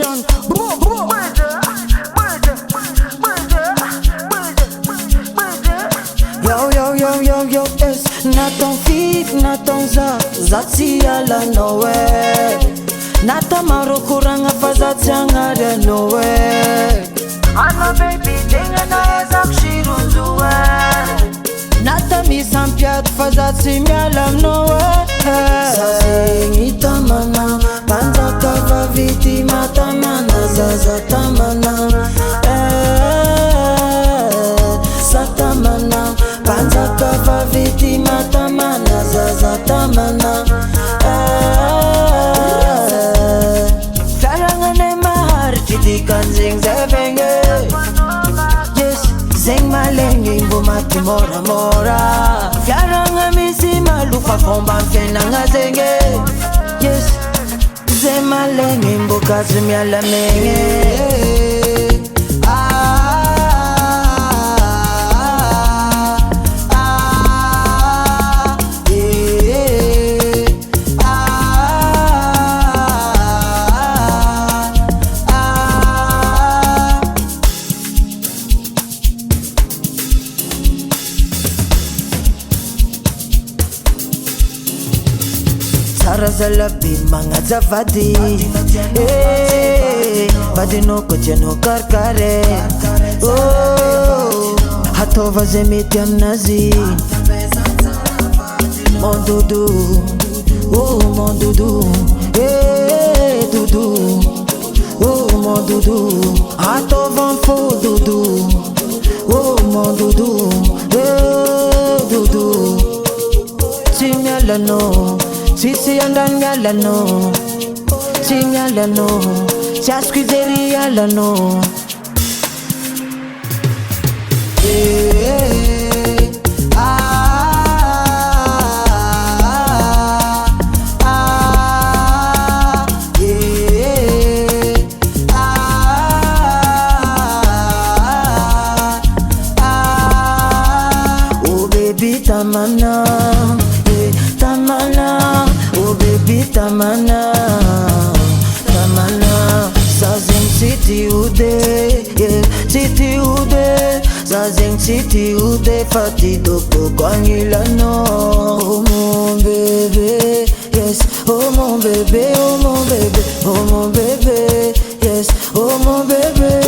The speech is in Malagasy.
production. Yo, yes. Natão fit, natão za tsy alanao e. Nata maro koragna fa za tsy agnaranao e. Ana baby tegna naezako sironjo e. Nata misampiady fa za tsy miala aminao e. Za zegny tamana, mpanjaka vavity matamana, zaza tamana sa tamana, mpanjaka vavity matamana, zaza tamana fiaragnanay maharitry dikan'zegny zay vegny. Yes, zegny malegny mbo maty moramora. Fiaragna misy malofa fomba am fiainagna zegny. Yes, zay malegny mbo kajo miala megny. Zalabi manazavadi vadinao koa tianao karikare. Hataova zay mety aminazy. Mon doudou, oh mon doudou, doudou, oh mon doudou. Hataova fo doudou, oh mon doudou, doudou. Tsy mialano, sisi andany mialano, tsy mialano, tsy azoko ijery alano. Oh baby tamana, tamana, oh baby tamana, tamana. Zazeng city ude, yeah, city ude. Zazeng city ude, fati doko kwangilano. Oh mon bébé, yes, oh mon bébé, oh mon bébé, oh mon bébé, yes, oh mon bébé.